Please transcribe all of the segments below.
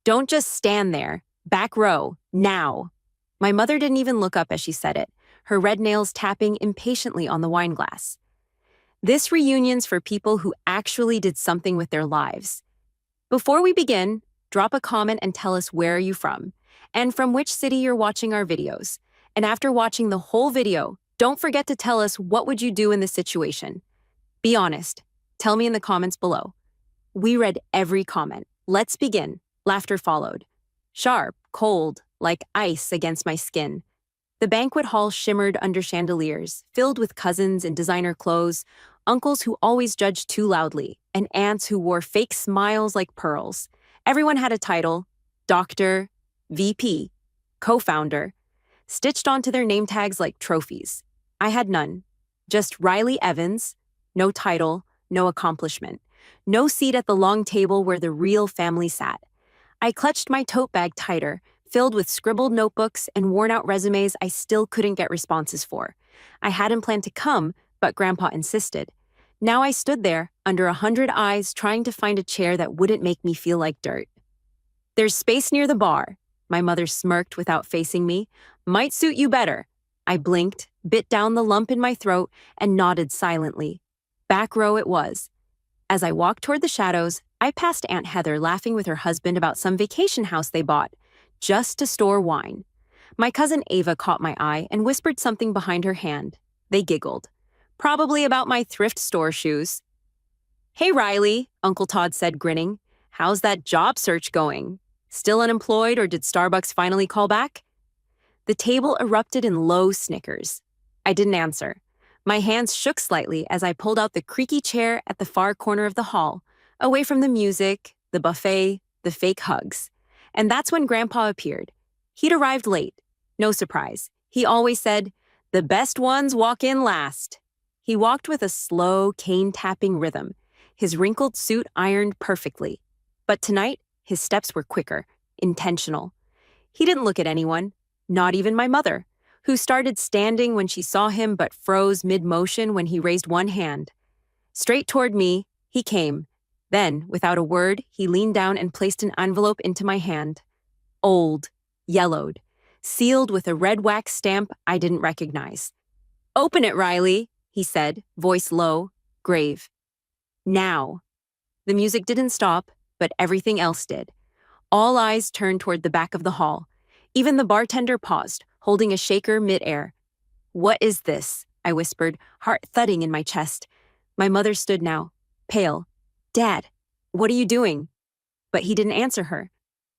Don't just stand there. Back row, now. My mother didn't even look up as she said it, her red nails tapping impatiently on the wine glass. This reunion's for people who actually did something with their lives. Before we begin, drop a comment and tell us where are you from, and from which city you're watching our videos. And after watching the whole video, don't forget to tell us what would you do in this situation. Be honest. Tell me in the comments below. We read every comment. Let's begin. Laughter followed. Sharp, cold, like ice against my skin. The banquet hall shimmered under chandeliers, filled with cousins in designer clothes, uncles who always judged too loudly, and aunts who wore fake smiles like pearls. Everyone had a title: doctor, VP, co-founder, stitched onto their name tags like trophies. I had none. Just Riley Evans, no title, no accomplishment, no seat at the long table where the real family sat. I clutched my tote bag tighter, filled with scribbled notebooks and worn-out resumes I still couldn't get responses for. I hadn't planned to come, but Grandpa insisted. Now I stood there, under 100 eyes, trying to find a chair that wouldn't make me feel like dirt. There's space near the bar. My mother smirked without facing me. Might suit you better. I blinked, bit down the lump in my throat, and nodded silently. Back row it was. As I walked toward the shadows, I passed Aunt Heather laughing with her husband about some vacation house they bought, just to store wine. My cousin Ava caught my eye and whispered something behind her hand. They giggled. Probably about my thrift store shoes. Hey, Riley, Uncle Todd said, grinning. How's that job search going? Still unemployed, or did Starbucks finally call back? The table erupted in low snickers. I didn't answer. My hands shook slightly as I pulled out the creaky chair at the far corner of the hall, away from the music, the buffet, the fake hugs. And that's when Grandpa appeared. He'd arrived late. No surprise. He always said, "The best ones walk in last." He walked with a slow, cane-tapping rhythm, his wrinkled suit ironed perfectly. But tonight, his steps were quicker, intentional. He didn't look at anyone, not even my mother, who started standing when she saw him but froze mid-motion when he raised one hand. Straight toward me, he came. Then, without a word, he leaned down and placed an envelope into my hand. Old, yellowed, sealed with a red wax stamp I didn't recognize. "Open it, Riley," he said, voice low, grave. "Now." The music didn't stop, but everything else did. All eyes turned toward the back of the hall. Even the bartender paused, holding a shaker mid-air. "What is this?" I whispered, heart thudding in my chest. My mother stood now, pale. "Dad, what are you doing?" But he didn't answer her.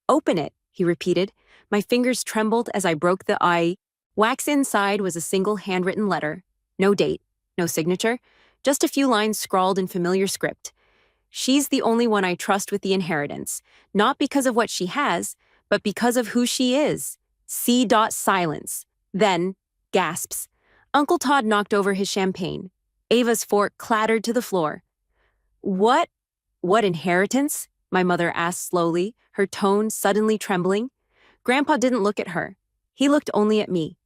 "Open it," he repeated. My fingers trembled as I broke the eye. Wax inside was a single handwritten letter. No date, no signature, just a few lines scrawled in familiar script. She's the only one I trust with the inheritance, not because of what she has, but because of who she is. C. Silence. Then, gasps. Uncle Todd knocked over his champagne. Ava's fork clattered to the floor. What inheritance?" my mother asked slowly, her tone suddenly trembling. Grandpa didn't look at her. He looked only at me.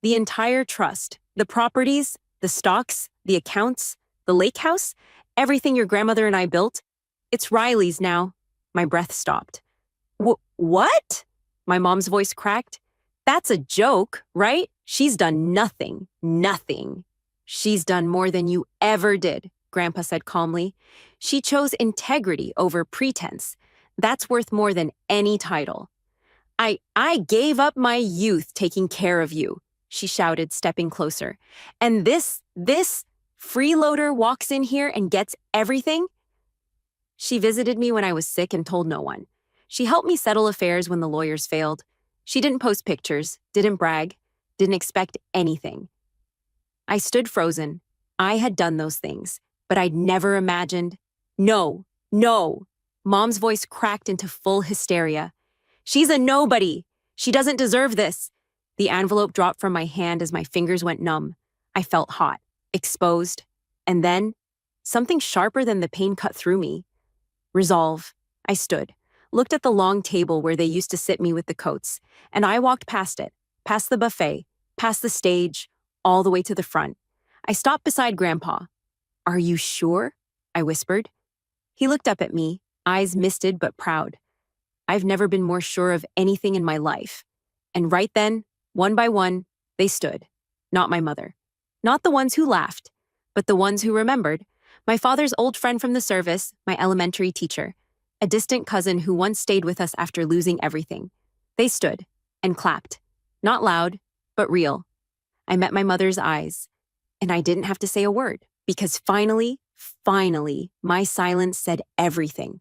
"The entire trust, the properties, the stocks, the accounts, the lake house, everything your grandmother and I built, it's Riley's now." My breath stopped. What? My mom's voice cracked. "That's a joke, right? She's done nothing. Nothing." "She's done more than you ever did," Grandpa said calmly. "She chose integrity over pretense. That's worth more than any title." I gave up my youth taking care of you," she shouted, stepping closer. "And this freeloader walks in here and gets everything?" She visited me when I was sick and told no one. She helped me settle affairs when the lawyers failed. She didn't post pictures, didn't brag, didn't expect anything. I stood frozen. I had done those things, but I'd never imagined. No. Mom's voice cracked into full hysteria. "She's a nobody. She doesn't deserve this." The envelope dropped from my hand as my fingers went numb. I felt hot, exposed, and then something sharper than the pain cut through me. Resolve. I stood, looked at the long table where they used to sit me with the coats, and I walked past it, past the buffet, past the stage, all the way to the front. I stopped beside Grandpa. "Are you sure?" I whispered. He looked up at me, eyes misted but proud. I've never been more sure of anything in my life. And right then, one by one, they stood. Not my mother. Not the ones who laughed, but the ones who remembered. My father's old friend from the service, my elementary teacher, a distant cousin who once stayed with us after losing everything. They stood and clapped. Not loud, but real. I met my mother's eyes, and I didn't have to say a word, because finally, my silence said everything.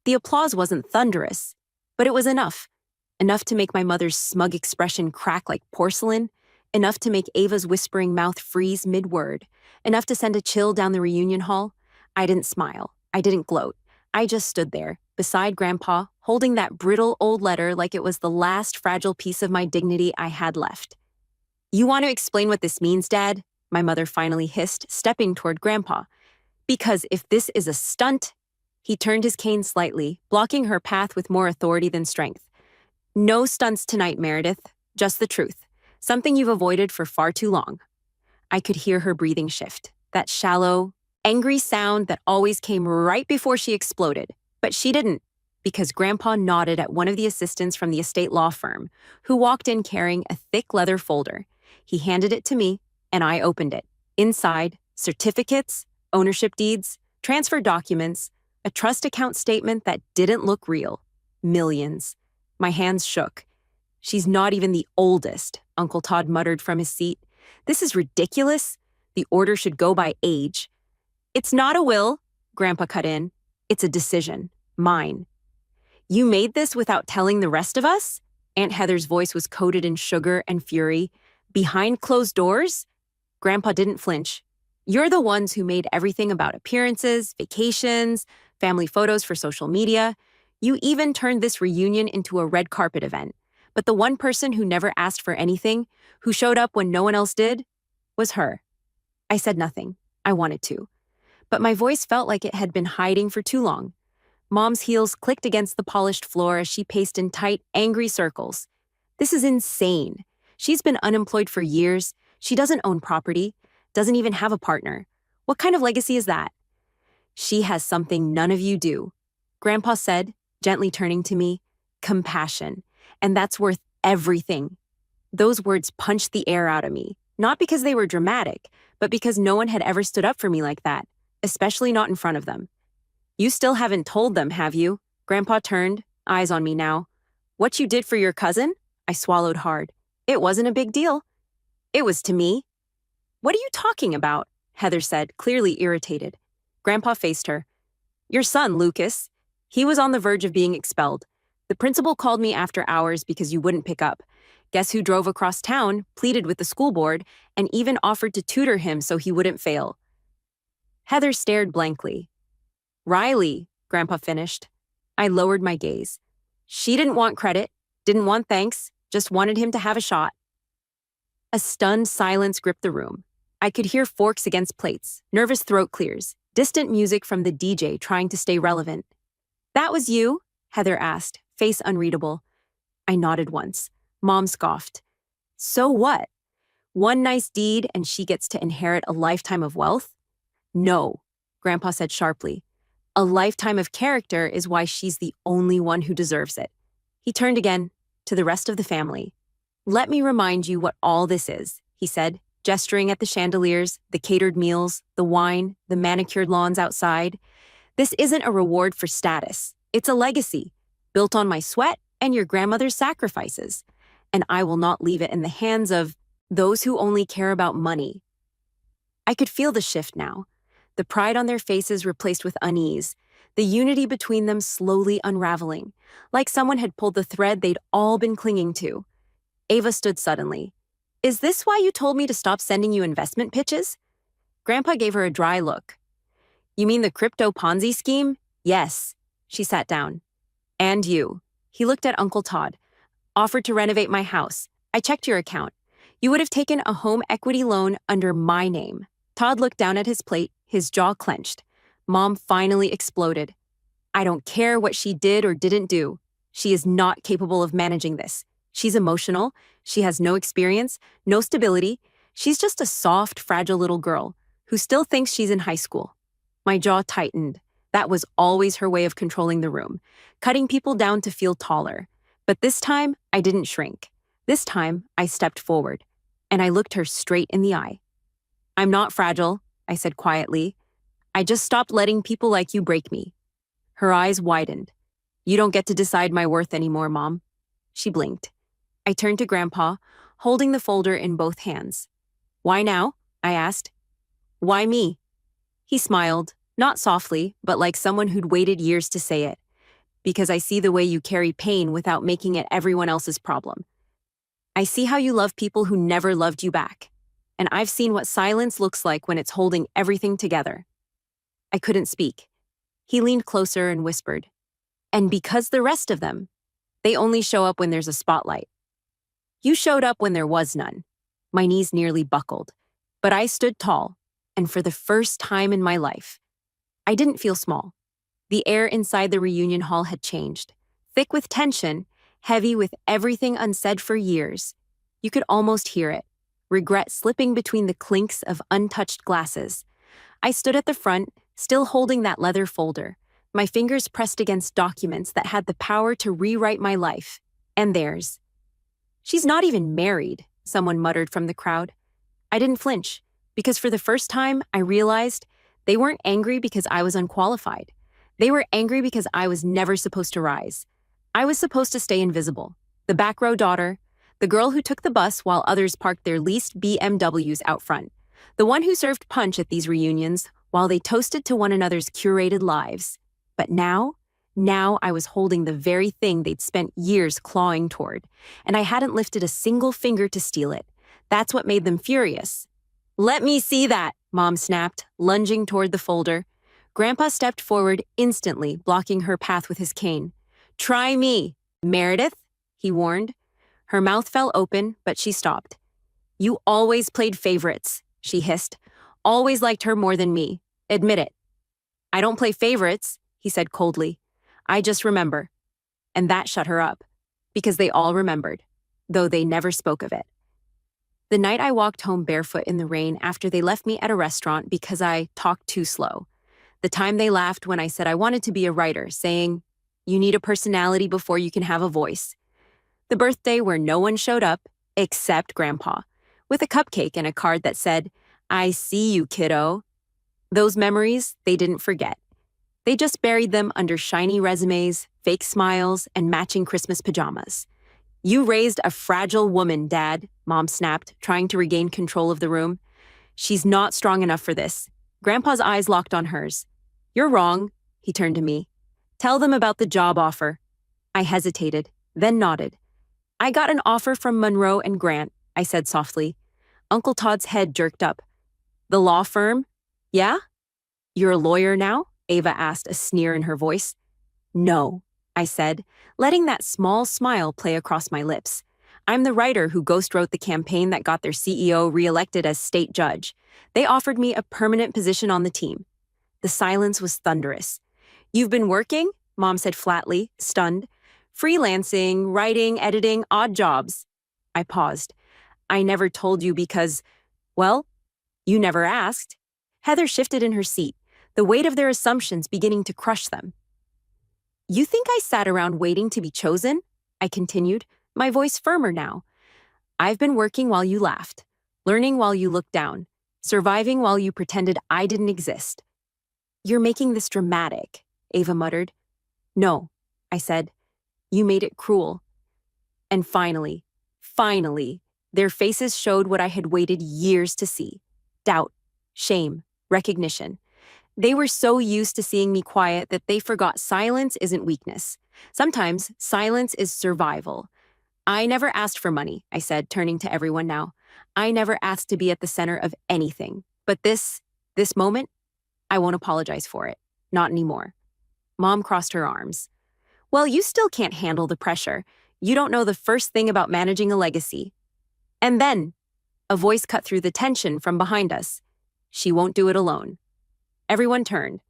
The applause wasn't thunderous, but it was enough. Enough to make my mother's smug expression crack like porcelain, enough to make Ava's whispering mouth freeze mid-word, enough to send a chill down the reunion hall. I didn't smile. I didn't gloat. I just stood there, beside Grandpa, holding that brittle old letter like it was the last fragile piece of my dignity I had left. "You want to explain what this means, Dad?" my mother finally hissed, stepping toward Grandpa. "Because if this is a stunt—" He turned his cane slightly, blocking her path with more authority than strength. "No stunts tonight, Meredith. Just the truth. Something you've avoided for far too long." I could hear her breathing shift, that shallow, angry sound that always came right before she exploded. But she didn't, because Grandpa nodded at one of the assistants from the estate law firm, who walked in carrying a thick leather folder. He handed it to me, and I opened it. Inside, certificates, ownership deeds, transfer documents, a trust account statement that didn't look real. Millions. My hands shook. "She's not even the oldest," Uncle Todd muttered from his seat. "This is ridiculous. The order should go by age." "It's not a will," Grandpa cut in. "It's a decision. Mine." "You made this without telling the rest of us?" Aunt Heather's voice was coated in sugar and fury. "Behind closed doors?" Grandpa didn't flinch. "You're the ones who made everything about appearances, vacations, family photos for social media. You even turned this reunion into a red carpet event. But the one person who never asked for anything, who showed up when no one else did, was her." I said nothing. I wanted to. But my voice felt like it had been hiding for too long. Mom's heels clicked against the polished floor as she paced in tight, angry circles. "This is insane. She's been unemployed for years. She doesn't own property, doesn't even have a partner. What kind of legacy is that?" "She has something none of you do," Grandpa said, gently turning to me. "Compassion. And that's worth everything." Those words punched the air out of me, not because they were dramatic, but because no one had ever stood up for me like that, especially not in front of them. "You still haven't told them, have you?" Grandpa turned, eyes on me now. "What you did for your cousin?" I swallowed hard. "It wasn't a big deal." "It was to me." "What are you talking about?" Heather said, clearly irritated. Grandpa faced her. "Your son, Lucas. He was on the verge of being expelled. The principal called me after hours because you wouldn't pick up. Guess who drove across town, pleaded with the school board, and even offered to tutor him so he wouldn't fail?" Heather stared blankly. "Riley," Grandpa finished. I lowered my gaze. She didn't want credit, didn't want thanks, just wanted him to have a shot. A stunned silence gripped the room. I could hear forks against plates, nervous throat clears, distant music from the DJ trying to stay relevant. "That was you?" Heather asked, face unreadable. I nodded once. Mom scoffed. "So what? One nice deed and she gets to inherit a lifetime of wealth?" "No," Grandpa said sharply. "A lifetime of character is why she's the only one who deserves it." He turned again to the rest of the family. "Let me remind you what all this is," he said, gesturing at the chandeliers, the catered meals, the wine, the manicured lawns outside. "This isn't a reward for status. It's a legacy, built on my sweat and your grandmother's sacrifices. And I will not leave it in the hands of those who only care about money." I could feel the shift now. The pride on their faces replaced with unease, the unity between them slowly unraveling, like someone had pulled the thread they'd all been clinging to. Ava stood suddenly. "Is this why you told me to stop sending you investment pitches?" Grandpa gave her a dry look. "You mean the crypto Ponzi scheme?" "Yes." She sat down. "And you." He looked at Uncle Todd. "Offered to renovate my house. I checked your account. You would have taken a home equity loan under my name." Todd looked down at his plate, his jaw clenched. Mom finally exploded. "I don't care what she did or didn't do. She is not capable of managing this. She's emotional. She has no experience, no stability. She's just a soft, fragile little girl who still thinks she's in high school." My jaw tightened. That was always her way of controlling the room, cutting people down to feel taller. But this time, I didn't shrink. This time, I stepped forward, and I looked her straight in the eye. "I'm not fragile," I said quietly. "I just stopped letting people like you break me." Her eyes widened. "You don't get to decide my worth anymore, Mom." She blinked. I turned to Grandpa, holding the folder in both hands. "Why now?" I asked. "Why me?" He smiled, not softly, but like someone who'd waited years to say it. "Because I see the way you carry pain without making it everyone else's problem. I see how you love people who never loved you back. And I've seen what silence looks like when it's holding everything together." I couldn't speak. He leaned closer and whispered, "And because the rest of them, they only show up when there's a spotlight. You showed up when there was none." My knees nearly buckled, but I stood tall, and for the first time in my life, I didn't feel small. The air inside the reunion hall had changed, thick with tension, heavy with everything unsaid for years. You could almost hear it, regret slipping between the clinks of untouched glasses. I stood at the front, still holding that leather folder, my fingers pressed against documents that had the power to rewrite my life, and theirs. "She's not even married," someone muttered from the crowd. I didn't flinch, because for the first time, I realized they weren't angry because I was unqualified. They were angry because I was never supposed to rise. I was supposed to stay invisible. The back row daughter, the girl who took the bus while others parked their leased BMWs out front, the one who served punch at these reunions while they toasted to one another's curated lives. But now I was holding the very thing they'd spent years clawing toward, and I hadn't lifted a single finger to steal it. That's what made them furious. "Let me see that," Mom snapped, lunging toward the folder. Grandpa stepped forward instantly, blocking her path with his cane. "Try me, Meredith," he warned. Her mouth fell open, but she stopped. "You always played favorites," she hissed. "Always liked her more than me. Admit it." "I don't play favorites," he said coldly. "I just remember." And that shut her up, because they all remembered, though they never spoke of it. The night I walked home barefoot in the rain after they left me at a restaurant because I talked too slow. The time they laughed when I said I wanted to be a writer, saying, "You need a personality before you can have a voice." The birthday where no one showed up, except Grandpa, with a cupcake and a card that said, "I see you, kiddo." Those memories, they didn't forget. They just buried them under shiny resumes, fake smiles, and matching Christmas pajamas. "You raised a fragile woman, Dad," Mom snapped, trying to regain control of the room. "She's not strong enough for this." Grandpa's eyes locked on hers. "You're wrong," he turned to me. "Tell them about the job offer." I hesitated, then nodded. "I got an offer from Monroe and Grant," I said softly. Uncle Todd's head jerked up. "The law firm? Yeah? You're a lawyer now?" Ava asked, a sneer in her voice. "No," I said, letting that small smile play across my lips. "I'm the writer who ghostwrote the campaign that got their CEO reelected as state judge. They offered me a permanent position on the team." The silence was thunderous. "You've been working?" Mom said flatly, stunned. "Freelancing, writing, editing, odd jobs." I paused. "I never told you because, well, you never asked." Heather shifted in her seat, the weight of their assumptions beginning to crush them. "You think I sat around waiting to be chosen?" I continued, my voice firmer now. "I've been working while you laughed, learning while you looked down, surviving while you pretended I didn't exist." "You're making this dramatic," Ava muttered. "No," I said. "You made it cruel." And finally, their faces showed what I had waited years to see. Doubt, shame, recognition. They were so used to seeing me quiet that they forgot silence isn't weakness. Sometimes silence is survival. "I never asked for money," I said, turning to everyone now. "I never asked to be at the center of anything. But this moment, I won't apologize for it. Not anymore." Mom crossed her arms. "Well, you still can't handle the pressure. You don't know the first thing about managing a legacy." And then, a voice cut through the tension from behind us. "She won't do it alone." Everyone turned.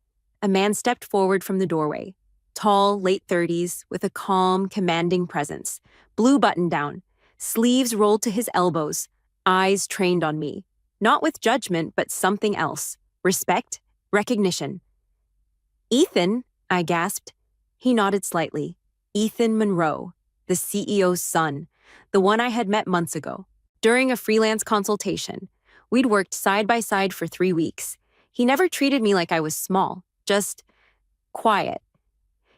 A man stepped forward from the doorway. Tall, late 30s, with a calm, commanding presence. Blue button down, sleeves rolled to his elbows, eyes trained on me. Not with judgment, but something else. Respect, recognition. Ethan, I gasped. He nodded slightly. Ethan Monroe, the CEO's son, the one I had met months ago. During a freelance consultation, we'd worked side by side for 3 weeks. He never treated me like I was small, just quiet.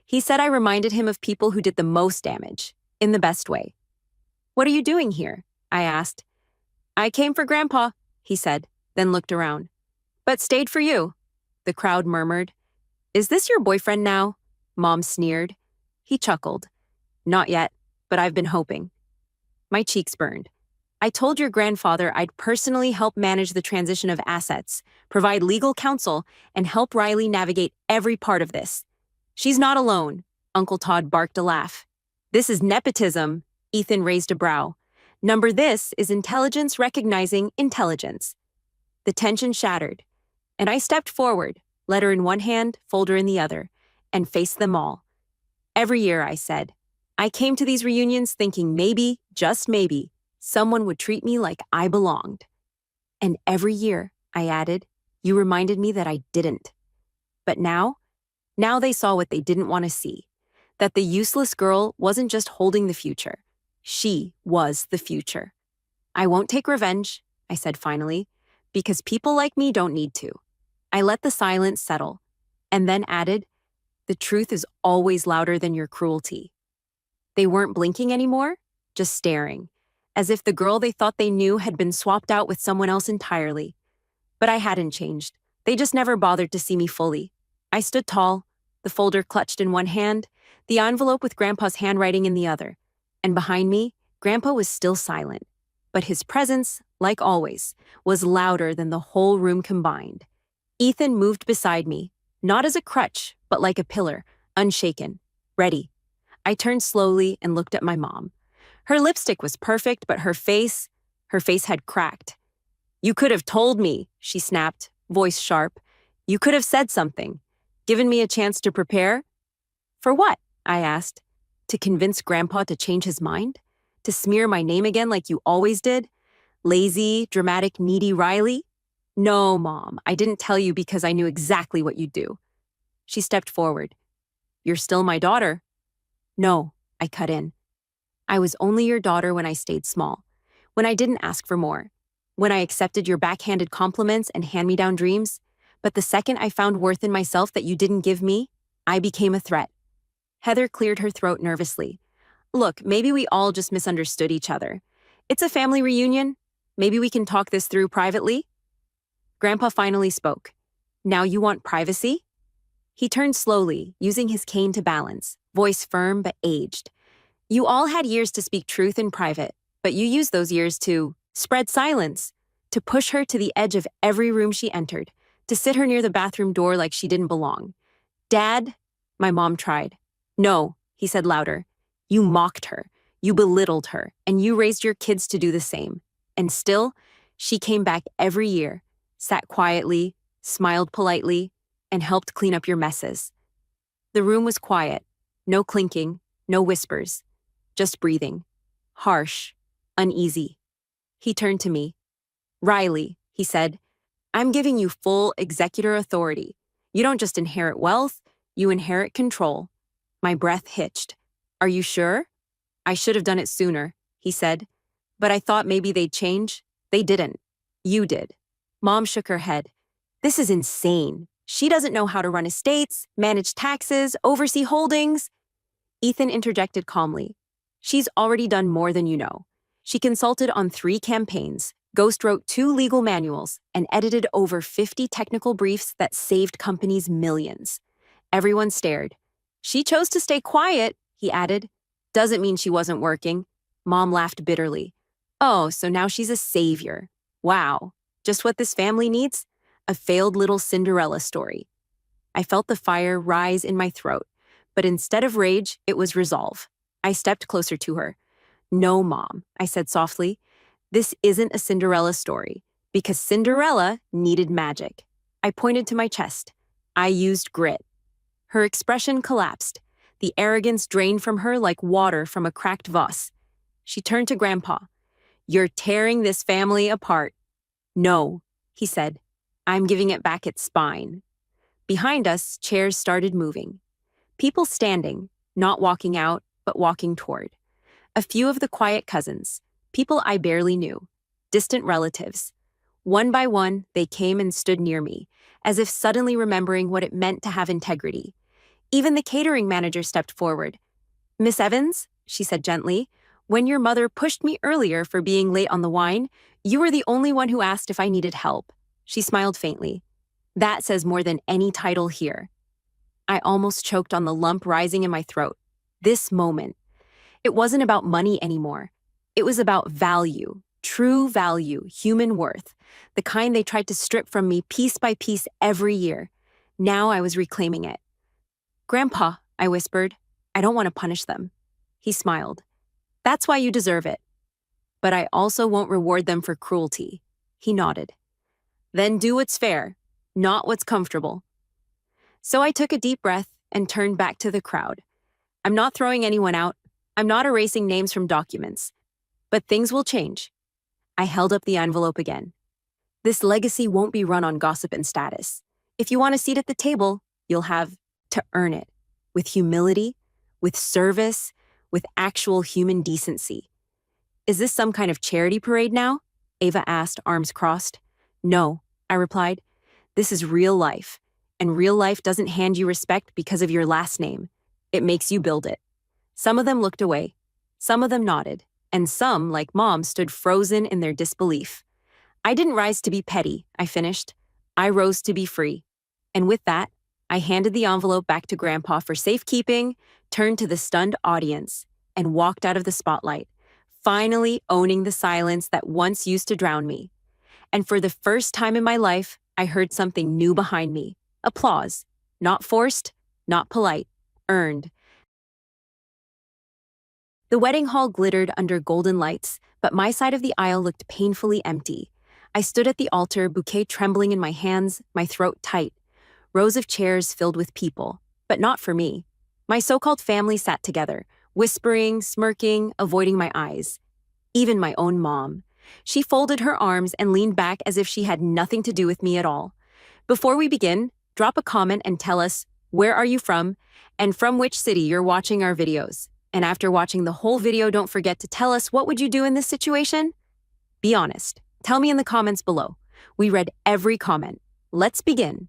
He said I reminded him of people who did the most damage, in the best way. "What are you doing here?" I asked. "I came for Grandpa," he said, then looked around. "But stayed for you," the crowd murmured. "Is this your boyfriend now?" Mom sneered. He chuckled. "Not yet, but I've been hoping." My cheeks burned. "I told your grandfather I'd personally help manage the transition of assets, provide legal counsel, and help Riley navigate every part of this." "She's not alone," Uncle Todd barked a laugh. "This is nepotism," Ethan raised a brow. "Number this is intelligence recognizing intelligence." The tension shattered, and I stepped forward, letter in one hand, folder in the other, and faced them all. "Every year," I said. "I came to these reunions thinking maybe, just maybe, someone would treat me like I belonged. And every year," I added, "you reminded me that I didn't." But now they saw what they didn't want to see, that the useless girl wasn't just holding the future. She was the future. "I won't take revenge," I said finally, "because people like me don't need to." I let the silence settle, and then added, "The truth is always louder than your cruelty." They weren't blinking anymore, just staring, as if the girl they thought they knew had been swapped out with someone else entirely. But I hadn't changed. They just never bothered to see me fully. I stood tall, the folder clutched in one hand, the envelope with Grandpa's handwriting in the other. And behind me, Grandpa was still silent. But his presence, like always, was louder than the whole room combined. Ethan moved beside me, not as a crutch, but like a pillar, unshaken, ready. I turned slowly and looked at my mom. Her lipstick was perfect, but her face had cracked. "You could have told me," she snapped, voice sharp. "You could have said something, given me a chance to prepare." "For what?" I asked. "To convince Grandpa to change his mind? To smear my name again like you always did? Lazy, dramatic, needy Riley?" "No, Mom, I didn't tell you because I knew exactly what you'd do." She stepped forward. "You're still my daughter." "No," I cut in. "I was only your daughter when I stayed small, when I didn't ask for more, when I accepted your backhanded compliments and hand-me-down dreams. But the second I found worth in myself that you didn't give me, I became a threat." Heather cleared her throat nervously. "Look, maybe we all just misunderstood each other. It's a family reunion. Maybe we can talk this through privately." Grandpa finally spoke. "Now you want privacy?" He turned slowly, using his cane to balance, voice firm but aged. "You all had years to speak truth in private, but you used those years to spread silence, to push her to the edge of every room she entered, to sit her near the bathroom door like she didn't belong. Dad," my mom tried. "No," he said louder. "You mocked her, you belittled her, and you raised your kids to do the same. And still, she came back every year, sat quietly, smiled politely, and helped clean up your messes." The room was quiet, no clinking, no whispers, just breathing, harsh, uneasy. He turned to me. "Riley," he said, "I'm giving you full executor authority. You don't just inherit wealth, you inherit control." My breath hitched. "Are you sure?" "I should have done it sooner," he said. "But I thought maybe they'd change. They didn't. You did." Mom shook her head. "This is insane. She doesn't know how to run estates, manage taxes, oversee holdings." Ethan interjected calmly. "She's already done more than you know. She consulted on 3 campaigns, ghost-wrote 2 legal manuals, and edited over 50 technical briefs that saved companies millions." Everyone stared. "She chose to stay quiet," he added. "Doesn't mean she wasn't working." Mom laughed bitterly. "Oh, so now she's a savior. Wow. Just what this family needs? A failed little Cinderella story." I felt the fire rise in my throat, but instead of rage, it was resolve. I stepped closer to her. "No, Mom," I said softly. "This isn't a Cinderella story, because Cinderella needed magic." I pointed to my chest. I used grit. Her expression collapsed. The arrogance drained from her like water from a cracked vase. She turned to Grandpa. "You're tearing this family apart." "No," he said. "I'm giving it back its spine." Behind us, chairs started moving. People standing, not walking out, but walking toward. A few of the quiet cousins, people I barely knew, distant relatives. One by one, they came and stood near me, as if suddenly remembering what it meant to have integrity. Even the catering manager stepped forward. "Miss Evans," she said gently, "when your mother pushed me earlier for being late on the wine, you were the only one who asked if I needed help." She smiled faintly. "That says more than any title here." I almost choked on the lump rising in my throat. This moment. It wasn't about money anymore. It was about value, true value, human worth, the kind they tried to strip from me piece by piece every year. Now I was reclaiming it. "Grandpa," I whispered, "I don't want to punish them." He smiled. "That's why you deserve it. But I also won't reward them for cruelty." He nodded. "Then do what's fair, not what's comfortable." So I took a deep breath and turned back to the crowd. I'm not throwing anyone out. I'm not erasing names from documents. But things will change. I held up the envelope again. This legacy won't be run on gossip and status. If you want a seat at the table, you'll have to earn it. With humility, with service, with actual human decency. "Is this some kind of charity parade now?" Ava asked, arms crossed. "No," I replied. "This is real life. And real life doesn't hand you respect because of your last name. It makes you build it." Some of them looked away. Some of them nodded. And some, like Mom, stood frozen in their disbelief. I didn't rise to be petty, I finished. I rose to be free. And with that, I handed the envelope back to Grandpa for safekeeping, turned to the stunned audience, and walked out of the spotlight, finally owning the silence that once used to drown me. And for the first time in my life, I heard something new behind me. Applause. Not forced, not polite, earned. The wedding hall glittered under golden lights, but my side of the aisle looked painfully empty. I stood at the altar, bouquet trembling in my hands, my throat tight. Rows of chairs filled with people, but not for me. My so-called family sat together, whispering, smirking, avoiding my eyes. Even my own mom. She folded her arms and leaned back as if she had nothing to do with me at all. Before we begin, drop a comment and tell us, where are you from, and from which city you're watching our videos. And after watching the whole video, don't forget to tell us what would you do in this situation? Be honest. Tell me in the comments below. We read every comment. Let's begin.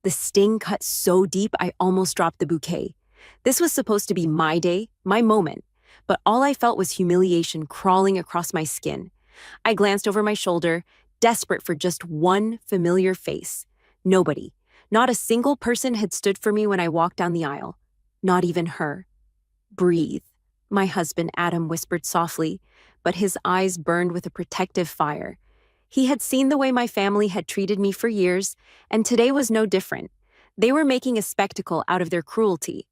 The sting cut so deep I almost dropped the bouquet. This was supposed to be my day, my moment, but all I felt was humiliation crawling across my skin. I glanced over my shoulder, desperate for just one familiar face. Nobody, not a single person had stood for me when I walked down the aisle. Not even her. "Breathe," my husband Adam whispered softly, but his eyes burned with a protective fire. He had seen the way my family had treated me for years, and today was no different. They were making a spectacle out of their cruelty.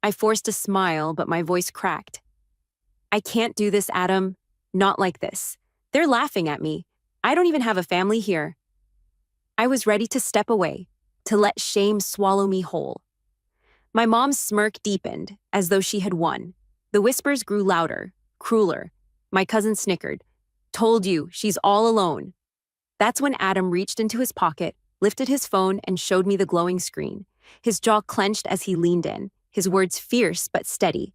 I forced a smile, but my voice cracked. "I can't do this, Adam. Not like this. They're laughing at me. I don't even have a family here." I was ready to step away, to let shame swallow me whole. My mom's smirk deepened, as though she had won. The whispers grew louder, crueler. My cousin snickered. "Told you, she's all alone." That's when Adam reached into his pocket, lifted his phone, and showed me the glowing screen. His jaw clenched as he leaned in, his words fierce but steady.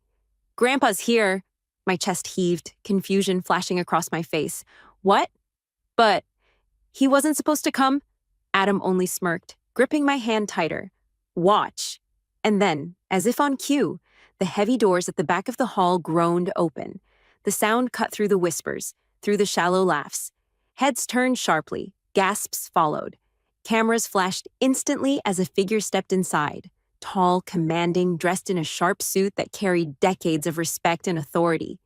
"Grandpa's here." My chest heaved, confusion flashing across my face. "What? But he wasn't supposed to come?" Adam only smirked, gripping my hand tighter. "Watch." And then, as if on cue, the heavy doors at the back of the hall groaned open. The sound cut through the whispers, through the shallow laughs. Heads turned sharply, gasps followed. Cameras flashed instantly as a figure stepped inside, tall, commanding, dressed in a sharp suit that carried decades of respect and authority.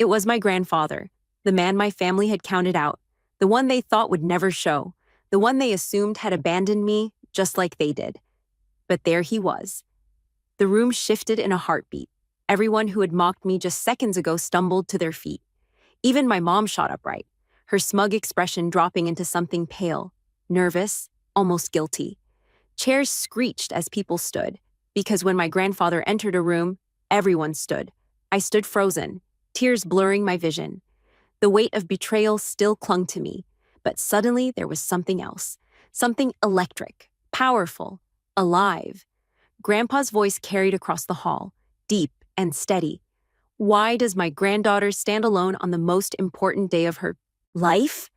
It was my grandfather, the man my family had counted out, the one they thought would never show, the one they assumed had abandoned me just like they did. But there he was. The room shifted in a heartbeat. Everyone who had mocked me just seconds ago stumbled to their feet. Even my mom shot upright, her smug expression dropping into something pale, nervous, almost guilty. Chairs screeched as people stood, because when my grandfather entered a room, everyone stood. I stood frozen, tears blurring my vision. The weight of betrayal still clung to me, but suddenly there was something else, something electric, powerful, Alive. Grandpa's voice carried across the hall, deep and steady. Why does my granddaughter stand alone on the most important day of her life?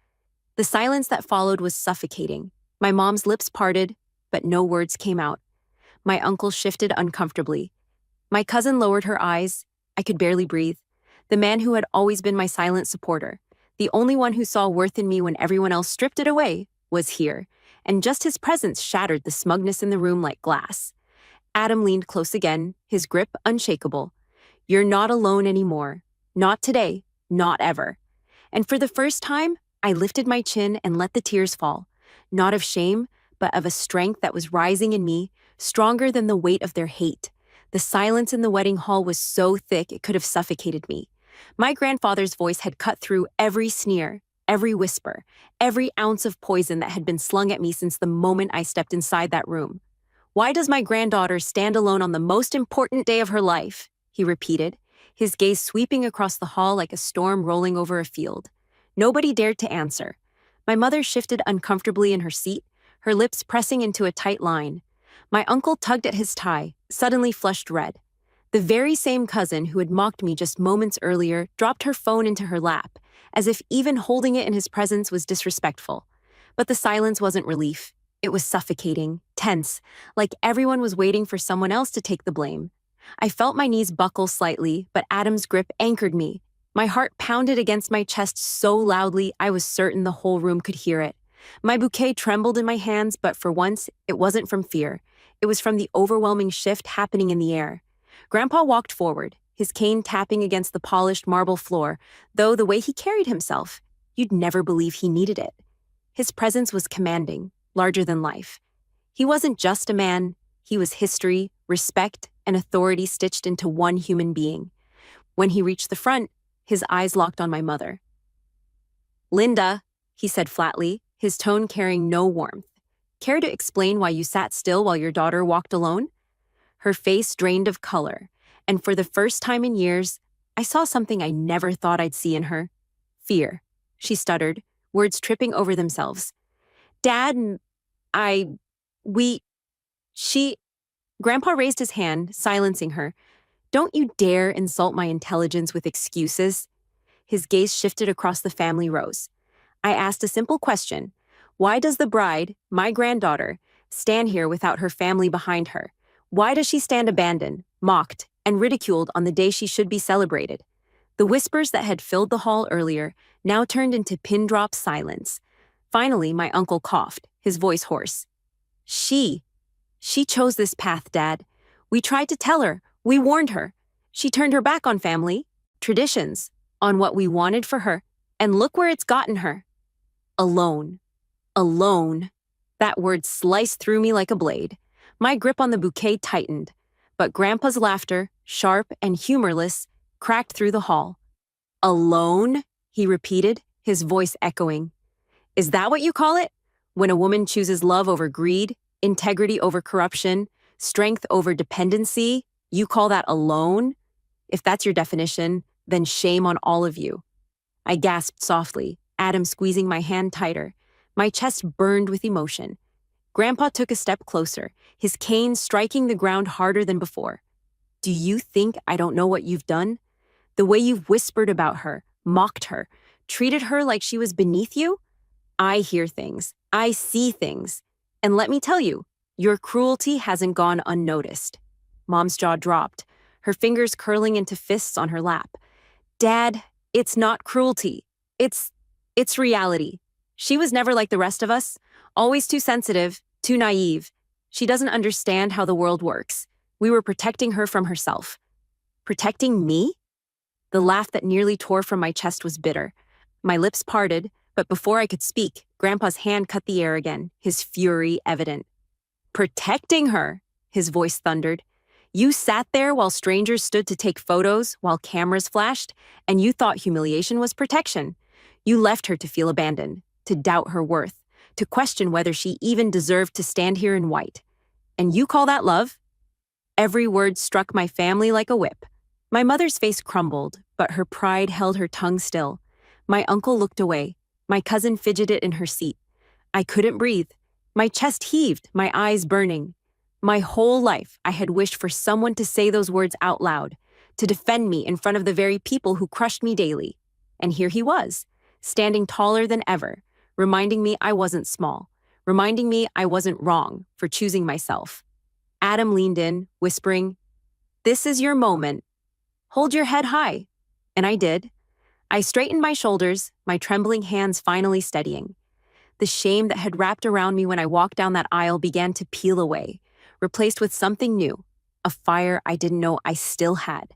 The silence that followed was suffocating. My mom's lips parted, but no words came out. My uncle shifted uncomfortably. My cousin lowered her eyes. I could barely breathe. The man who had always been my silent supporter, the only one who saw worth in me when everyone else stripped it away, was here, and just his presence shattered the smugness in the room like glass. Adam leaned close again, his grip unshakable. You're not alone anymore. Not today. Not ever. And for the first time, I lifted my chin and let the tears fall, not of shame, but of a strength that was rising in me, stronger than the weight of their hate. The silence in the wedding hall was so thick it could have suffocated me. My grandfather's voice had cut through every sneer, every whisper, every ounce of poison that had been slung at me since the moment I stepped inside that room. Why does my granddaughter stand alone on the most important day of her life? He repeated, his gaze sweeping across the hall like a storm rolling over a field. Nobody dared to answer. My mother shifted uncomfortably in her seat, her lips pressing into a tight line. My uncle tugged at his tie, suddenly flushed red. The very same cousin who had mocked me just moments earlier dropped her phone into her lap, as if even holding it in his presence was disrespectful. But the silence wasn't relief. It was suffocating, tense, like everyone was waiting for someone else to take the blame. I felt my knees buckle slightly, but Adam's grip anchored me. My heart pounded against my chest so loudly I was certain the whole room could hear it. My bouquet trembled in my hands, but for once, it wasn't from fear. It was from the overwhelming shift happening in the air. Grandpa walked forward, his cane tapping against the polished marble floor, though the way he carried himself, you'd never believe he needed it. His presence was commanding, larger than life. He wasn't just a man, he was history, respect, and authority stitched into one human being. When he reached the front, his eyes locked on my mother. "Linda," he said flatly, his tone carrying no warmth. "Care to explain why you sat still while your daughter walked alone?" Her face drained of color, and for the first time in years, I saw something I never thought I'd see in her. Fear. She stuttered, words tripping over themselves. "Dad, I... we... she..." Grandpa raised his hand, silencing her. "Don't you dare insult my intelligence with excuses." His gaze shifted across the family rows. I asked a simple question. Why does the bride, my granddaughter, stand here without her family behind her? Why does she stand abandoned, mocked, and ridiculed on the day she should be celebrated? The whispers that had filled the hall earlier now turned into pin-drop silence. Finally, my uncle coughed, his voice hoarse. She chose this path, Dad. We tried to tell her. We warned her. She turned her back on family, traditions, on what we wanted for her, and look where it's gotten her. Alone. Alone. That word sliced through me like a blade. My grip on the bouquet tightened, but Grandpa's laughter, sharp and humorless, cracked through the hall. "Alone?" he repeated, his voice echoing. "Is that what you call it? When a woman chooses love over greed, integrity over corruption, strength over dependency, you call that alone? If that's your definition, then shame on all of you." I gasped softly, Adam squeezing my hand tighter. My chest burned with emotion. Grandpa took a step closer, his cane striking the ground harder than before. "Do you think I don't know what you've done? The way you've whispered about her, mocked her, treated her like she was beneath you? I hear things. I see things. And let me tell you, your cruelty hasn't gone unnoticed." Mom's jaw dropped, her fingers curling into fists on her lap. "Dad, it's not cruelty. It's reality. She was never like the rest of us, always too sensitive, too naive. She doesn't understand how the world works. We were protecting her from herself." Protecting me? The laugh that nearly tore from my chest was bitter. My lips parted, but before I could speak, Grandpa's hand cut the air again, his fury evident. "Protecting her," his voice thundered. "You sat there while strangers stood to take photos, while cameras flashed, and you thought humiliation was protection. You left her to feel abandoned, to doubt her worth, to question whether she even deserved to stand here in white. And you call that love?" Every word struck my family like a whip. My mother's face crumbled, but her pride held her tongue still. My uncle looked away. My cousin fidgeted in her seat. I couldn't breathe. My chest heaved, my eyes burning. My whole life, I had wished for someone to say those words out loud, to defend me in front of the very people who crushed me daily. And here he was, standing taller than ever, reminding me I wasn't small, reminding me I wasn't wrong for choosing myself. Adam leaned in, whispering, "This is your moment. Hold your head high." And I did. I straightened my shoulders, my trembling hands finally steadying. The shame that had wrapped around me when I walked down that aisle began to peel away, replaced with something new, a fire I didn't know I still had.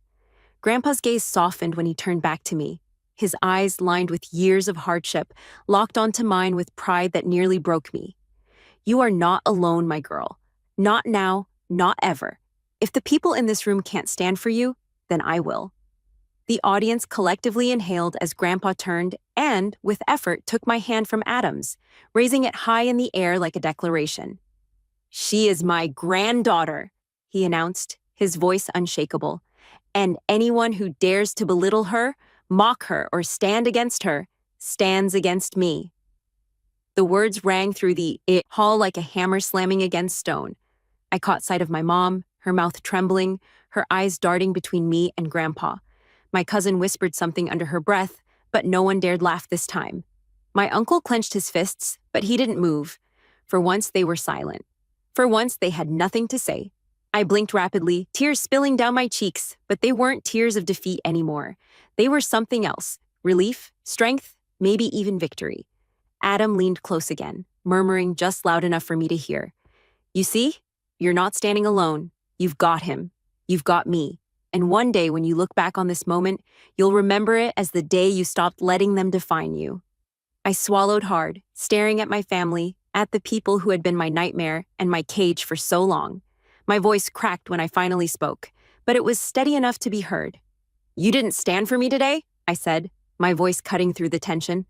Grandpa's gaze softened when he turned back to me, his eyes lined with years of hardship, locked onto mine with pride that nearly broke me. "You are not alone, my girl. Not now, not ever. If the people in this room can't stand for you, then I will." The audience collectively inhaled as Grandpa turned and, with effort, took my hand from Adam's, raising it high in the air like a declaration. "She is my granddaughter," he announced, his voice unshakable. "And anyone who dares to belittle her, mock her, or stand against her, stands against me." The words rang through the hall like a hammer slamming against stone. I caught sight of my mom, her mouth trembling, her eyes darting between me and Grandpa. My cousin whispered something under her breath, but no one dared laugh this time. My uncle clenched his fists, but he didn't move. For once, they were silent. For once, they had nothing to say. I blinked rapidly, tears spilling down my cheeks, but they weren't tears of defeat anymore. They were something else: relief, strength, maybe even victory. Adam leaned close again, murmuring just loud enough for me to hear. "You see? You're not standing alone. You've got him. You've got me. And one day when you look back on this moment, you'll remember it as the day you stopped letting them define you." I swallowed hard, staring at my family, at the people who had been my nightmare and my cage for so long. My voice cracked when I finally spoke, but it was steady enough to be heard. "You didn't stand for me today," I said, my voice cutting through the tension.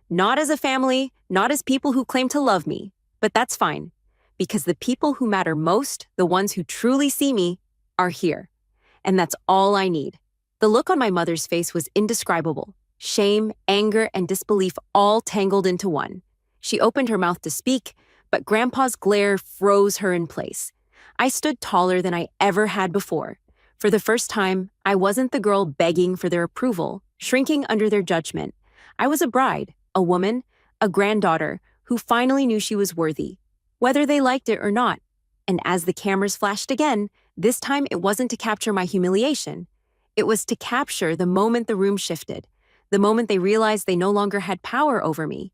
"Not as a family, not as people who claim to love me, but that's fine, because the people who matter most, the ones who truly see me, are here. And that's all I need." The look on my mother's face was indescribable. Shame, anger, and disbelief all tangled into one. She opened her mouth to speak, but Grandpa's glare froze her in place. I stood taller than I ever had before. For the first time, I wasn't the girl begging for their approval, shrinking under their judgment. I was a bride, a woman, a granddaughter who finally knew she was worthy, whether they liked it or not. And as the cameras flashed again, this time it wasn't to capture my humiliation. It was to capture the moment the room shifted, the moment they realized they no longer had power over me.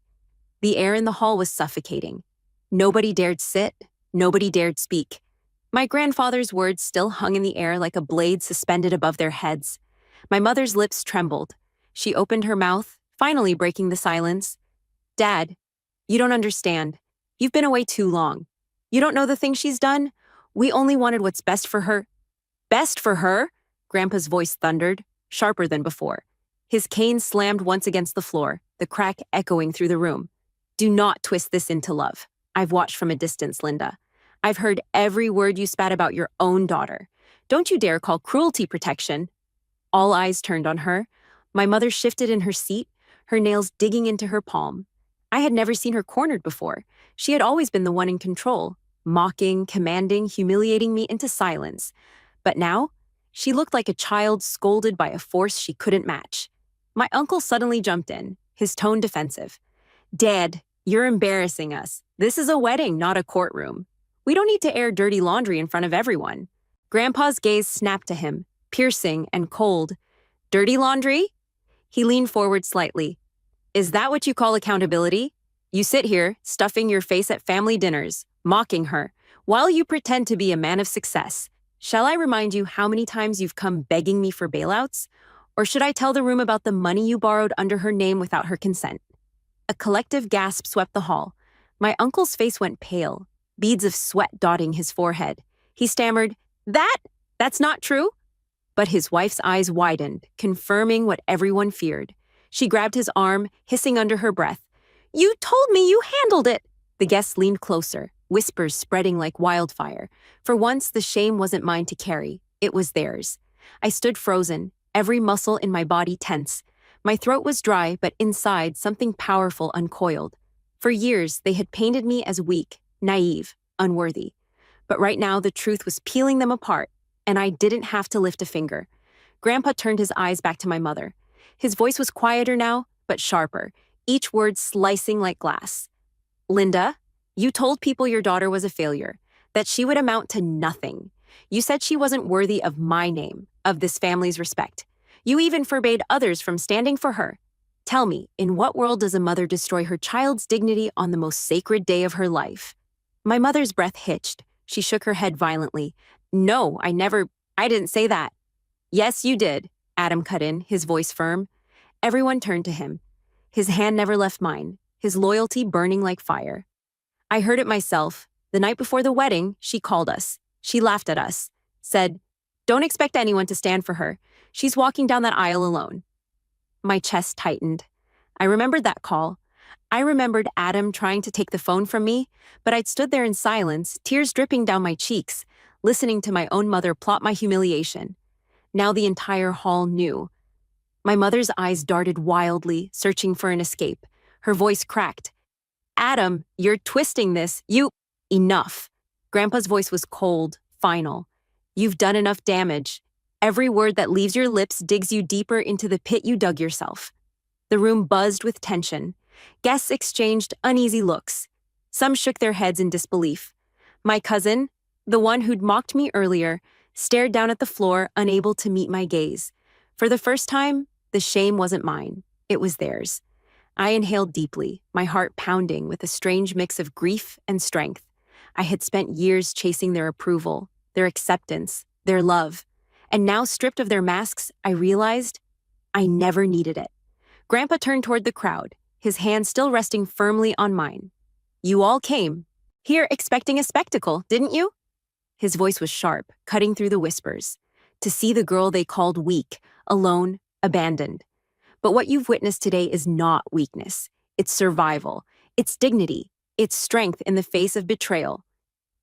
The air in the hall was suffocating. Nobody dared sit, nobody dared speak. My grandfather's words still hung in the air like a blade suspended above their heads. My mother's lips trembled. She opened her mouth, finally breaking the silence. "Dad, you don't understand. You've been away too long. You don't know the things she's done? We only wanted what's best for her." "Best for her?" Grandpa's voice thundered, sharper than before. His cane slammed once against the floor, the crack echoing through the room. "Do not twist this into love. I've watched from a distance, Linda. I've heard every word you spat about your own daughter. Don't you dare call cruelty protection." All eyes turned on her. My mother shifted in her seat, her nails digging into her palm. I had never seen her cornered before. She had always been the one in control, mocking, commanding, humiliating me into silence. But now, she looked like a child scolded by a force she couldn't match. My uncle suddenly jumped in, his tone defensive. "Dad, you're embarrassing us. This is a wedding, not a courtroom. We don't need to air dirty laundry in front of everyone." Grandpa's gaze snapped to him, piercing and cold. "Dirty laundry?" He leaned forward slightly. "Is that what you call accountability? You sit here, stuffing your face at family dinners, mocking her, while you pretend to be a man of success. Shall I remind you how many times you've come begging me for bailouts? Or should I tell the room about the money you borrowed under her name without her consent?" A collective gasp swept the hall. My uncle's face went pale, beads of sweat dotting his forehead. He stammered, That's not true." But his wife's eyes widened, confirming what everyone feared. She grabbed his arm, hissing under her breath. "You told me you handled it." The guests leaned closer, whispers spreading like wildfire. For once, the shame wasn't mine to carry. It was theirs. I stood frozen, every muscle in my body tense. My throat was dry, but inside, something powerful uncoiled. For years, they had painted me as weak, naive, unworthy. But right now, the truth was peeling them apart, and I didn't have to lift a finger. Grandpa turned his eyes back to my mother. His voice was quieter now, but sharper, each word slicing like glass. Linda, you told people your daughter was a failure, that she would amount to nothing. You said she wasn't worthy of my name, of this family's respect. You even forbade others from standing for her. Tell me, in what world does a mother destroy her child's dignity on the most sacred day of her life? My mother's breath hitched. She shook her head violently. No, I didn't say that. Yes, you did, Adam cut in, his voice firm. Everyone turned to him. His hand never left mine, his loyalty burning like fire. I heard it myself. The night before the wedding, she called us. She laughed at us, said, "Don't expect anyone to stand for her. She's walking down that aisle alone." My chest tightened. I remembered that call. I remembered Adam trying to take the phone from me, but I'd stood there in silence, tears dripping down my cheeks, listening to my own mother plot my humiliation. Now the entire hall knew. My mother's eyes darted wildly, searching for an escape. Her voice cracked. "Adam, you're twisting this. Enough." Grandpa's voice was cold, final. "You've done enough damage. Every word that leaves your lips digs you deeper into the pit you dug yourself." The room buzzed with tension. Guests exchanged uneasy looks. Some shook their heads in disbelief. My cousin, the one who'd mocked me earlier, stared down at the floor, unable to meet my gaze. For the first time, the shame wasn't mine. It was theirs. I inhaled deeply, my heart pounding with a strange mix of grief and strength. I had spent years chasing their approval, their acceptance, their love. And now, stripped of their masks, I realized I never needed it. Grandpa turned toward the crowd, his hand still resting firmly on mine. "You all came here expecting a spectacle, didn't you?" His voice was sharp, cutting through the whispers. "To see the girl they called weak, alone, abandoned. But what you've witnessed today is not weakness. It's survival. It's dignity. It's strength in the face of betrayal."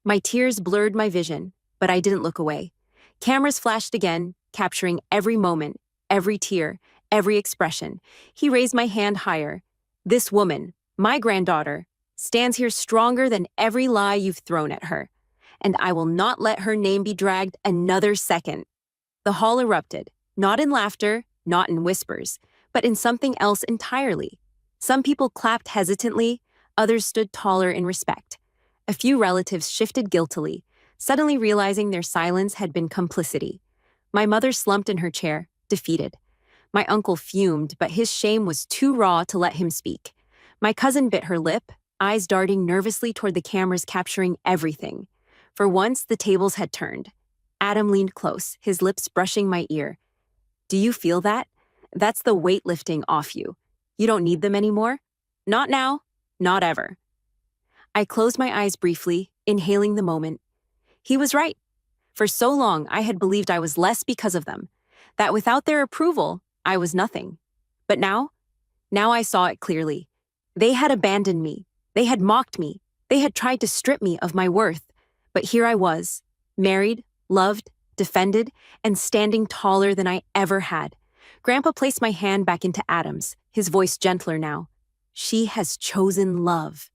My tears blurred my vision, but I didn't look away. Cameras flashed again, capturing every moment, every tear, every expression. He raised my hand higher. "This woman, my granddaughter, stands here stronger than every lie you've thrown at her. And I will not let her name be dragged another second." The hall erupted, not in laughter, not in whispers, but in something else entirely. Some people clapped hesitantly, others stood taller in respect. A few relatives shifted guiltily, suddenly realizing their silence had been complicity. My mother slumped in her chair, defeated. My uncle fumed, but his shame was too raw to let him speak. My cousin bit her lip, eyes darting nervously toward the cameras capturing everything. For once, the tables had turned. Adam leaned close, his lips brushing my ear. "Do you feel that? That's the weight lifting off you. You don't need them anymore? Not now, not ever." I closed my eyes briefly, inhaling the moment. He was right. For so long, I had believed I was less because of them, that without their approval, I was nothing. But now I saw it clearly. They had abandoned me. They had mocked me. They had tried to strip me of my worth. But here I was, married, loved, defended, and standing taller than I ever had. Grandpa placed my hand back into Adam's, his voice gentler now. "She has chosen love.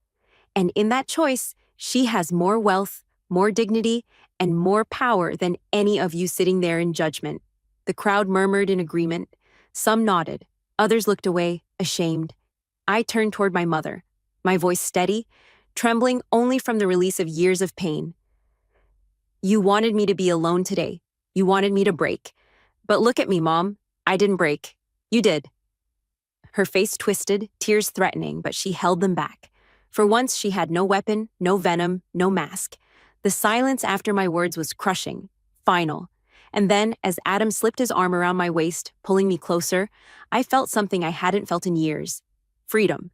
And in that choice, she has more wealth, more dignity, and more power than any of you sitting there in judgment." The crowd murmured in agreement. Some nodded. Others looked away, ashamed. I turned toward my mother, my voice steady, trembling only from the release of years of pain. "You wanted me to be alone today. You wanted me to break. But look at me, Mom. I didn't break. You did." Her face twisted, tears threatening, but she held them back. For once, she had no weapon, no venom, no mask. The silence after my words was crushing, final. And then, as Adam slipped his arm around my waist, pulling me closer, I felt something I hadn't felt in years. Freedom.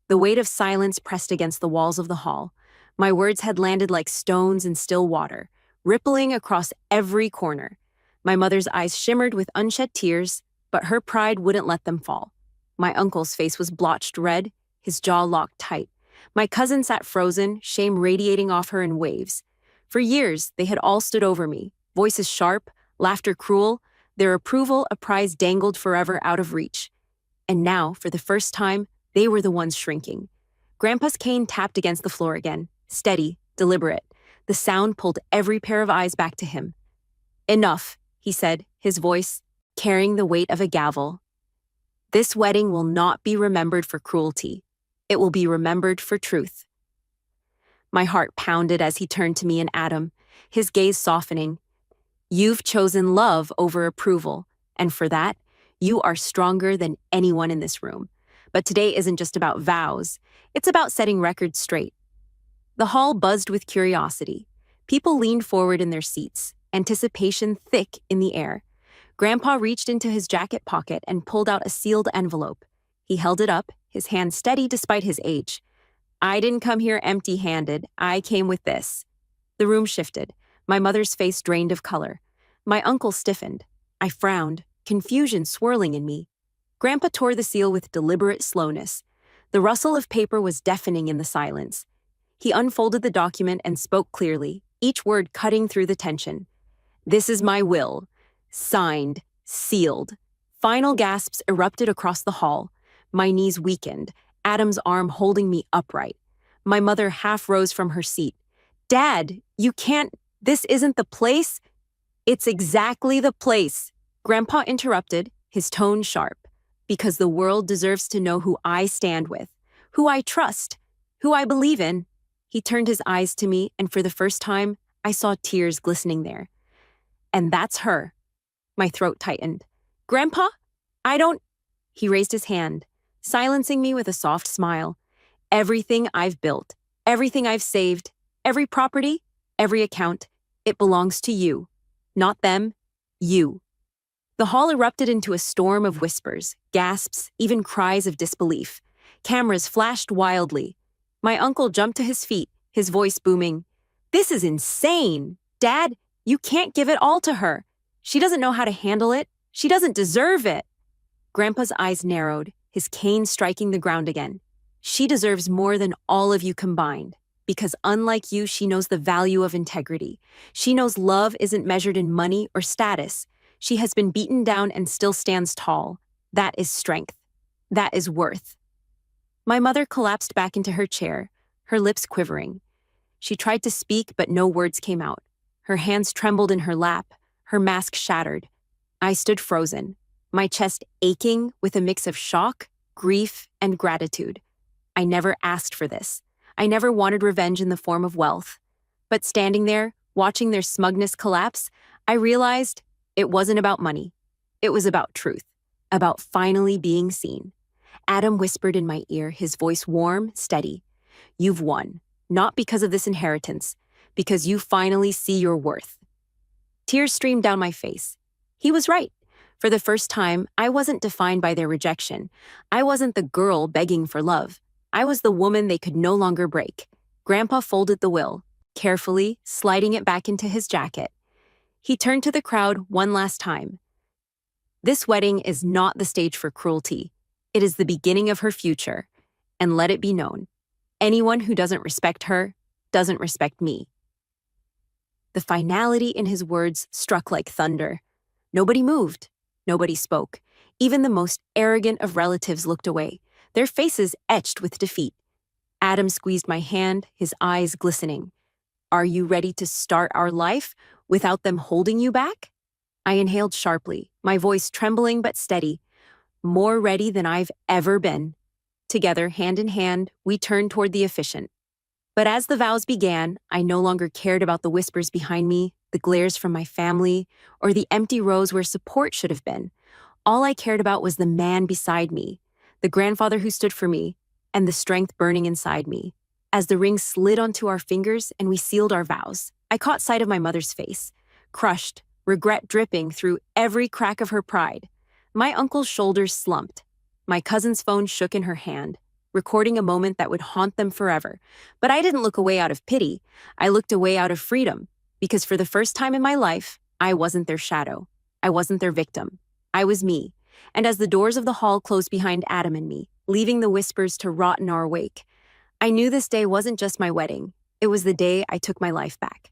The weight of silence pressed against the walls of the hall. My words had landed like stones in still water, rippling across every corner. My mother's eyes shimmered with unshed tears, but her pride wouldn't let them fall. My uncle's face was blotched red, his jaw locked tight. My cousin sat frozen, shame radiating off her in waves. For years, they had all stood over me, voices sharp, laughter cruel, their approval a prize dangled forever out of reach. And now, for the first time, they were the ones shrinking. Grandpa's cane tapped against the floor again, steady, deliberate. The sound pulled every pair of eyes back to him. "Enough," he said, his voice carrying the weight of a gavel. "This wedding will not be remembered for cruelty. It will be remembered for truth." My heart pounded as he turned to me and Adam, his gaze softening. "You've chosen love over approval, and for that, you are stronger than anyone in this room. But today isn't just about vows, it's about setting records straight." The hall buzzed with curiosity. People leaned forward in their seats, anticipation thick in the air. Grandpa reached into his jacket pocket and pulled out a sealed envelope. He held it up, his hand steady despite his age. "I didn't come here empty-handed. I came with this." The room shifted. My mother's face drained of color. My uncle stiffened. I frowned, confusion swirling in me. Grandpa tore the seal with deliberate slowness. The rustle of paper was deafening in the silence. He unfolded the document and spoke clearly, each word cutting through the tension. "This is my will. Signed. Sealed." Final gasps erupted across the hall. My knees weakened, Adam's arm holding me upright. My mother half rose from her seat. "Dad, you can't. This isn't the place." "It's exactly the place," Grandpa interrupted, his tone sharp. "Because the world deserves to know who I stand with, who I trust, who I believe in." He turned his eyes to me, and for the first time, I saw tears glistening there. "And that's her." My throat tightened. "Grandpa? I don't—" He raised his hand, silencing me with a soft smile. "Everything I've built, everything I've saved, every property, every account, it belongs to you. Not them, you." The hall erupted into a storm of whispers, gasps, even cries of disbelief. Cameras flashed wildly. My uncle jumped to his feet, his voice booming. "This is insane! Dad, you can't give it all to her. She doesn't know how to handle it. She doesn't deserve it." Grandpa's eyes narrowed, his cane striking the ground again. "She deserves more than all of you combined, because unlike you, she knows the value of integrity. She knows love isn't measured in money or status. She has been beaten down and still stands tall. That is strength. That is worth." My mother collapsed back into her chair, her lips quivering. She tried to speak, but no words came out. Her hands trembled in her lap, her mask shattered. I stood frozen, my chest aching with a mix of shock, grief, and gratitude. I never asked for this. I never wanted revenge in the form of wealth. But standing there, watching their smugness collapse, I realized it wasn't about money. It was about truth, about finally being seen. Adam whispered in my ear, his voice warm, steady. "You've won, not because of this inheritance, because you finally see your worth." Tears streamed down my face. He was right. For the first time, I wasn't defined by their rejection. I wasn't the girl begging for love. I was the woman they could no longer break. Grandpa folded the will, carefully sliding it back into his jacket. He turned to the crowd one last time. "This wedding is not the stage for cruelty. It is the beginning of her future, and let it be known, anyone who doesn't respect her doesn't respect me." The finality in his words struck like thunder. Nobody moved. Nobody spoke. Even the most arrogant of relatives looked away, their faces etched with defeat. Adam squeezed my hand, his eyes glistening. "Are you ready to start our life without them holding you back?" I inhaled sharply, my voice trembling but steady. "More ready than I've ever been." Together, hand in hand, we turned toward the officiant. But as the vows began, I no longer cared about the whispers behind me, the glares from my family, or the empty rows where support should have been. All I cared about was the man beside me, the grandfather who stood for me, and the strength burning inside me. As the ring slid onto our fingers and we sealed our vows, I caught sight of my mother's face, crushed, regret dripping through every crack of her pride. My uncle's shoulders slumped. My cousin's phone shook in her hand, recording a moment that would haunt them forever. But I didn't look away out of pity. I looked away out of freedom, because for the first time in my life, I wasn't their shadow. I wasn't their victim. I was me. And as the doors of the hall closed behind Adam and me, leaving the whispers to rot in our wake, I knew this day wasn't just my wedding. It was the day I took my life back.